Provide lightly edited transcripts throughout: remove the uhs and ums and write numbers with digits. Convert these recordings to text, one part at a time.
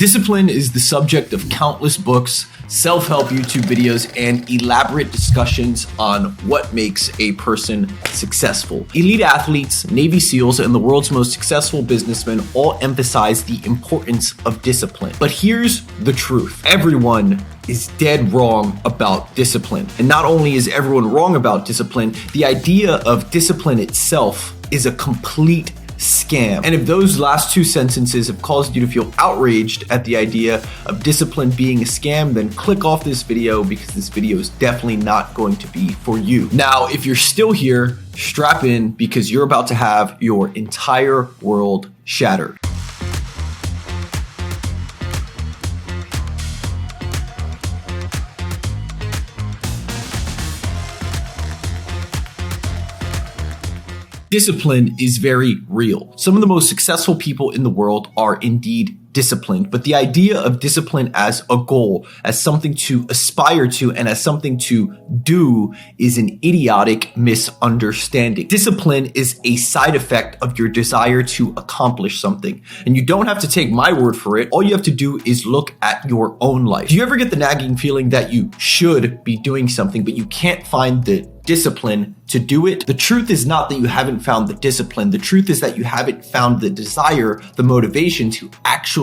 Discipline is the subject of countless books, self-help YouTube videos, and elaborate discussions on what makes a person successful. Elite athletes, Navy SEALs, and the world's most successful businessmen all emphasize the importance of discipline. But here's the truth. Everyone is dead wrong about discipline. And not only is everyone wrong about discipline, the idea of discipline itself is a complete scam. And if those last two sentences have caused you to feel outraged at the idea of discipline being a scam, then click off this video because this video is definitely not going to be for you. Now, if you're still here, strap in because you're about to have your entire world shattered. Discipline is very real. Some of the most successful people in the world are indeed disciplined, but the idea of discipline as a goal, as something to aspire to, and as something to do is an idiotic misunderstanding. Discipline is a side effect of your desire to accomplish something, and you don't have to take my word for it. All you have to do is look at your own life. Do you ever get the nagging feeling that you should be doing something, but you can't find the discipline to do it? The truth is not that you haven't found the discipline. The truth is that you haven't found the desire, the motivation to actually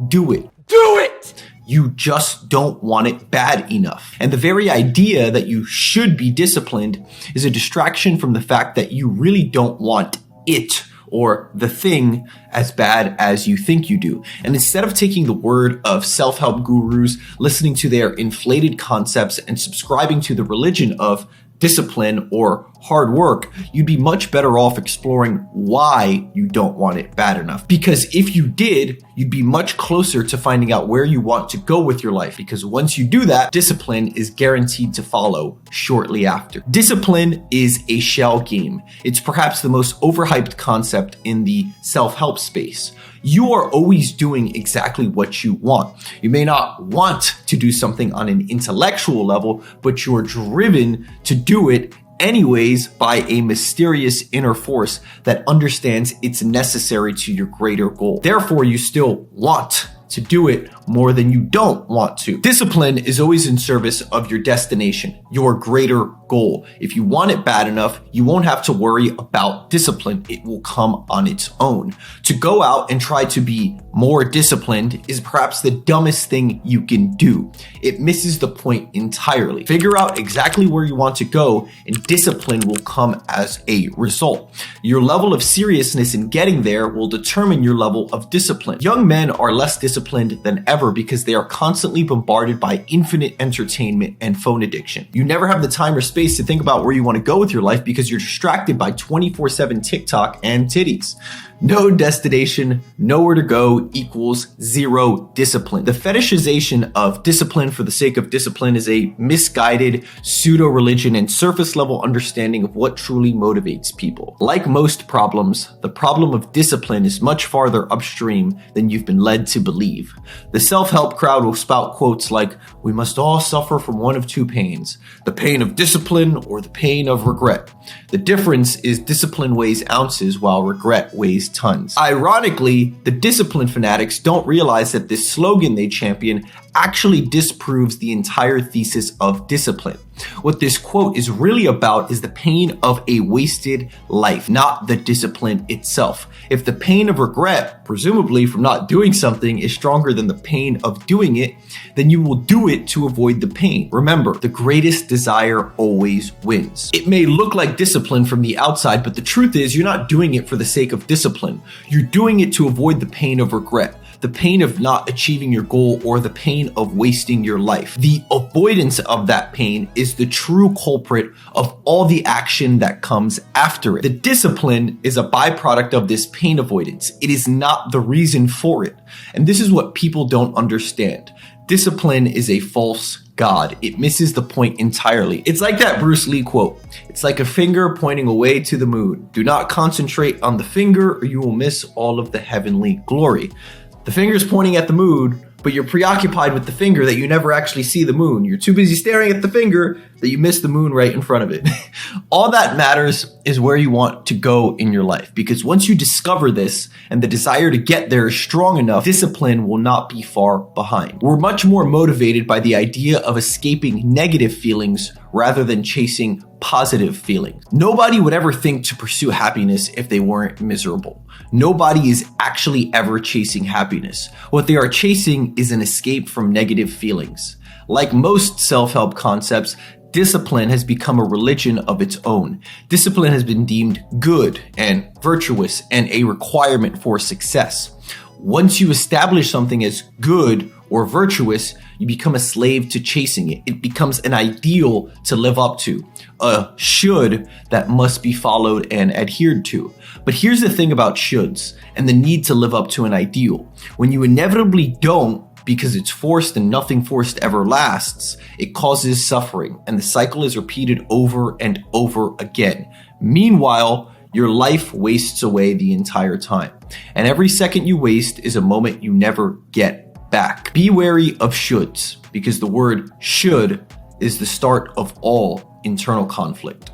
do it. Do it! You just don't want it bad enough. And the very idea that you should be disciplined is a distraction from the fact that you really don't want it or the thing as bad as you think you do. And instead of taking the word of self-help gurus, listening to their inflated concepts, and subscribing to the religion of discipline or hard work, you'd be much better off exploring why you don't want it bad enough. Because if you did, you'd be much closer to finding out where you want to go with your life. Because once you do that, discipline is guaranteed to follow shortly after. Discipline is a shell game. It's perhaps the most overhyped concept in the self-help space. You are always doing exactly what you want. You may not want to do something on an intellectual level, but you are driven to do it anyways by a mysterious inner force that understands it's necessary to your greater goal. Therefore, you still want to do it more than you don't want to. Discipline is always in service of your destination, your greater goal. If you want it bad enough, you won't have to worry about discipline. It will come on its own. To go out and try to be more disciplined is perhaps the dumbest thing you can do. It misses the point entirely. Figure out exactly where you want to go, and discipline will come as a result. Your level of seriousness in getting there will determine your level of discipline. Young men are less disciplined than ever because they are constantly bombarded by infinite entertainment and phone addiction. You never have the time or space to think about where you want to go with your life because you're distracted by 24/7 TikTok and titties. No destination, nowhere to go equals zero discipline. The fetishization of discipline for the sake of discipline is a misguided pseudo-religion and surface-level understanding of what truly motivates people. Like most problems, the problem of discipline is much farther upstream than you've been led to believe. The self-help crowd will spout quotes like, "We must all suffer from one of two pains, the pain of discipline or the pain of regret. The difference is discipline weighs ounces while regret weighs tons." Ironically, the discipline fanatics don't realize that this slogan they champion actually disproves the entire thesis of discipline. What this quote is really about is the pain of a wasted life, not the discipline itself. If the pain of regret, presumably from not doing something, is stronger than the pain of doing it, then you will do it to avoid the pain. Remember, the greatest desire always wins. It may look like discipline from the outside, but the truth is you're not doing it for the sake of discipline. You're doing it to avoid the pain of regret, the pain of not achieving your goal, or the pain of wasting your life. The avoidance of that pain is the true culprit of all the action that comes after it. The discipline is a byproduct of this pain avoidance. It is not the reason for it. And this is what people don't understand. Discipline is a false god. It misses the point entirely. It's like that Bruce Lee quote. It's like a finger pointing away to the moon. Do not concentrate on the finger or you will miss all of the heavenly glory. The finger's pointing at the moon, but you're preoccupied with the finger that you never actually see the moon. You're too busy staring at the finger that you missed the moon right in front of it. All that matters is where you want to go in your life, because once you discover this and the desire to get there is strong enough, discipline will not be far behind. We're much more motivated by the idea of escaping negative feelings rather than chasing positive feelings. Nobody would ever think to pursue happiness if they weren't miserable. Nobody is actually ever chasing happiness. What they are chasing is an escape from negative feelings. Like most self-help concepts, discipline has become a religion of its own. Discipline has been deemed good and virtuous and a requirement for success. Once you establish something as good or virtuous, you become a slave to chasing it. It becomes an ideal to live up to, a should that must be followed and adhered to. But here's the thing about shoulds and the need to live up to an ideal. When you inevitably don't, because it's forced and nothing forced ever lasts, it causes suffering, and the cycle is repeated over and over again. Meanwhile, your life wastes away the entire time. And every second you waste is a moment you never get back. Be wary of shoulds, because the word should is the start of all internal conflict.